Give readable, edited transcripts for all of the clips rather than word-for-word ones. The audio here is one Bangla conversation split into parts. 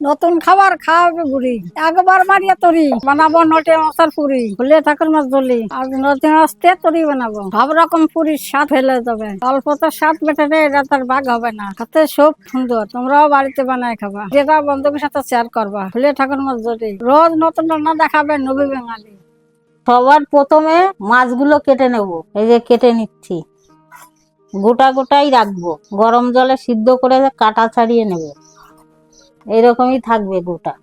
নতুন খাবার খাওয়াবে বুড়ি, একবার মারিয়া তরি বানাবো নটে মশার পুরি, ভুলে ঠাকুর মাছ ধরি আর নতুন আসতে তরি বানাবো। সব রকম পুরীর স্বাদ ফেলে যাবে, অল্প তো স্বাদ বেটে রে, এটা তার ভাগ হবে না। হাতে সব সুন্দর, তোমরাও বাড়িতে বানায় খাবা, যেটা বন্ধুদের সাথে শেয়ার করবা। ভুলে ঠাকুর মাছ ধরি রোজ নতুন রান্না দেখাবে নবী বাঙালি। সবার প্রথমে মাছগুলো কেটে নেব। এই যে কেটে নিচ্ছি, গোটা গোটাই রাখবো, গরম জলে সিদ্ধ করে কাটা ছাড়িয়ে নেব। এরকমই থাকবে গোটা।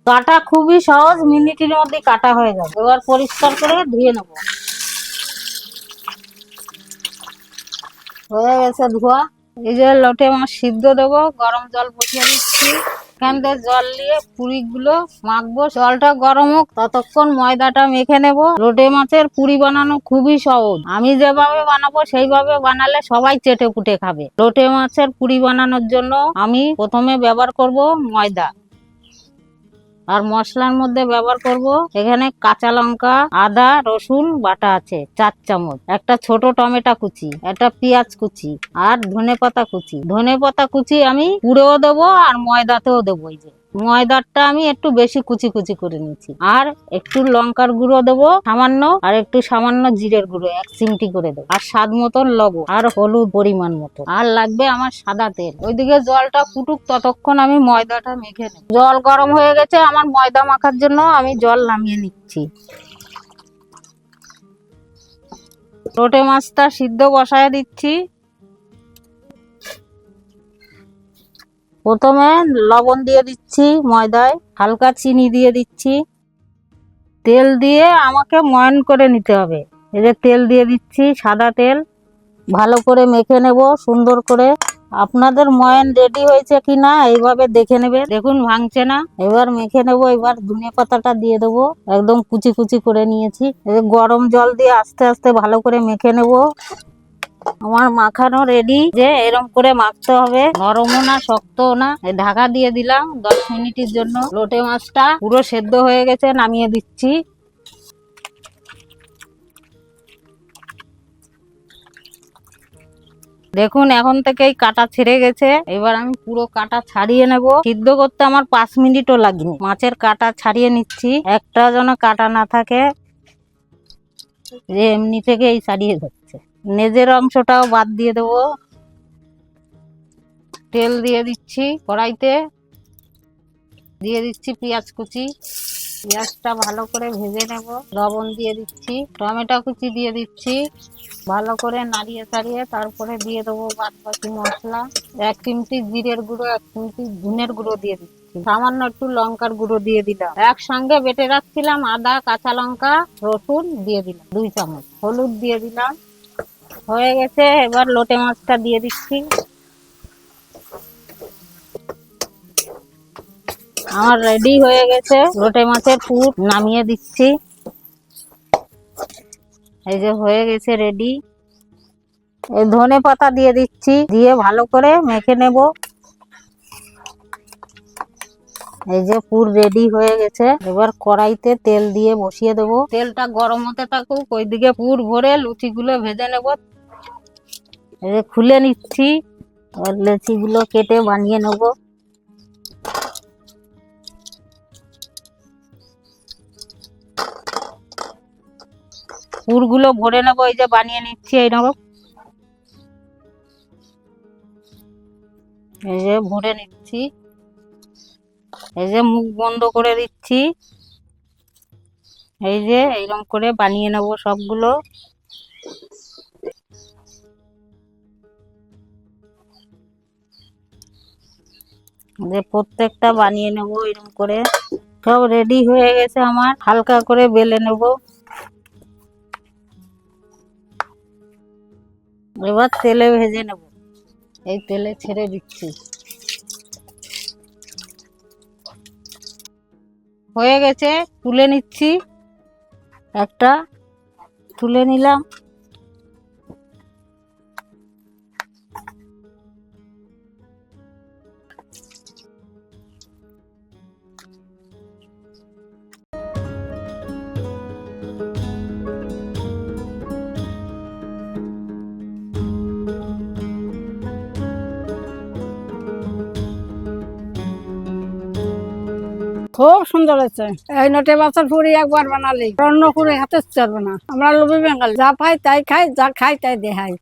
কাটা খুবই সহজ, মিনিটের মধ্যে কাটা হয়ে যাবে। এবার পরিষ্কার করে ধুয়ে নেব। হয়ে গেছে ধোয়া। এই যে লোটে মাছ সিদ্ধ দেবো, গরম জল বসিয়ে দিচ্ছি। এখান থেকে জল নিয়ে পুরি গুলো মাখবো। জলটা গরম হোক, ততক্ষণ ময়দাটা মেখে নেব। লোটে মাছের পুরি বানানো খুবই সহজ, আমি যেভাবে বানাবো সেইভাবে বানালে সবাই চেটে পুটে খাবে। লোটে মাছের পুরি বানানোর জন্য আমি প্রথমে ব্যবহার করব ময়দা, আর মশলার মধ্যে ব্যবহার করব এখানে কাঁচা লঙ্কা, আদা রসুন বাটা আছে 4 চামচ, একটা ছোট টমেটো কুচি, একটা পেঁয়াজ কুচি, আর ধনেপাতা কুচি। ধনেপাতা কুচি আমি পুড়েও দেবো আর ময়দাতেও দেবো। এই যে ময়দাটা আমি একটু বেশি কুচি কুচি করে নিয়েছি। আর একটু লঙ্কার গুঁড়ো দেবো সামান্য, আর একটু সামান্য জিরের গুঁড়ো 1 চিমটি করে দেবো, আর স্বাদ মতন লবণ, আর হলুদ পরিমাণ মতো, আর লাগবে আমার সাদা তেল। ওইদিকে জলটা ফুটুক, ততক্ষণ আমি ময়দাটা মেখে নেব। জল গরম হয়ে গেছে আমার ময়দা মাখার জন্য, আমি জল নামিয়ে নিচ্ছি। লোটে মাছটা সিদ্ধ বসায় দিচ্ছি। প্রথমে লবণ দিয়ে দিচ্ছি ময়দায়, হালকা চিনি দিয়ে দিচ্ছি, তেল দিয়ে আমাকে ময়ান করে নিতে হবে। এই যে তেল দিয়ে দিচ্ছি, সাদা তেল। ভালো করে মেখে নেব সুন্দর করে। আপনাদের ময়ান রেডি হয়েছে কিনা এইভাবে দেখে নেবে, দেখুন ভাঙছে না। এবার মেখে নেব। এবার ধনিয়া পাতাটা দিয়ে দেবো, একদম কুচি কুচি করে নিয়েছি। গরম জল দিয়ে আস্তে আস্তে ভালো করে মেখে নেব। আমার মাখানো রেডি। যে এরকম করে মাখতে হবে, নরমও না শক্তও না। ঢাকা দিয়ে দিলাম 10 মিনিটের জন্য। লোটে মাছটা পুরো সেদ্ধ হয়ে গেছে, নামিয়ে দিচ্ছি। দেখুন এখন থেকেই কাটা ছেড়ে গেছে। এবার আমি পুরো কাটা ছাড়িয়ে নেব। সিদ্ধ করতে আমার 5 মিনিটও লাগেনি। মাছের কাটা ছাড়িয়ে নিচ্ছি, একটা যেন কাটা না থাকে, যে এমনি থেকেই ছাড়িয়ে যাচ্ছে। নেজের অংশটাও বাদ দিয়ে দেবো। তেল দিয়ে দিচ্ছি কড়াইতে, দিয়ে দিচ্ছি পেঁয়াজ কুচি। পেঁয়াজটা ভালো করে ভেজে নেব। লবণ দিয়ে দিচ্ছি, টমেটো কুচি দিয়ে দিচ্ছি, ভালো করে নাড়িয়ে চাড়িয়ে তারপরে দিয়ে দেবো বাদ বাকি মশলা। 1 চিমটি জিরের গুঁড়ো, 1 চিমটি ধনের গুঁড়ো দিয়ে দিচ্ছি, সামান্য একটু লঙ্কার গুঁড়ো দিয়ে দিলাম। একসঙ্গে বেটে রাখছিলাম আদা, কাঁচা লঙ্কা, রসুন দিয়ে দিলাম 2 চামচ, হলুদ দিয়ে দিলাম। হয়ে গেছে। এবার লোটে মাছটা দিয়ে দিচ্ছি। আমার রেডি হয়ে গেছে লোটে মাছের পুর, নামিয়ে দিচ্ছি। এই যে হয়ে গেছে রেডি। এই ধনে পাতা দিয়ে দিচ্ছি, দিয়ে ভালো করে মেখে নেব। এই যে পুর রেডি হয়ে গেছে। এবার কড়াইতে তেল দিয়ে বসিয়ে দেবো, তেলটা গরম হতে থাকুক। ওইদিকে পুর ভরে লুচিগুলো ভেজে নেব। এই যে খুলে নিচ্ছি, আর লুচিগুলো কেটে বানিয়ে নেব। পুরগুলো ভরে নেব, এই যে বানিয়ে নিচ্ছি। এই নেব, এই যে ভরে নিচ্ছি। এই যে মুখ বন্ধ করে দিচ্ছি। এই যে এইরকম করে বানিয়ে নেব সবগুলো। যে প্রত্যেকটা বানিয়ে নেব এরকম করে। সব রেডি হয়ে গেছে আমার, হালকা করে বেলে নেব। এবার তেলে ভেজে নেব। এই তেলে ছেড়ে দিচ্ছি। হয়ে গেছে, তুলে নিচ্ছি। একটা তুলে নিলাম। খুব সুন্দর হয়েছে। এই লোটে মাছের পুরি একবার বানালি অন্য পুরি হাতে চলবে না। আমরা লোভী বেঙ্গল, যা পাই তাই খাই, যা খাই তাই দেখাই।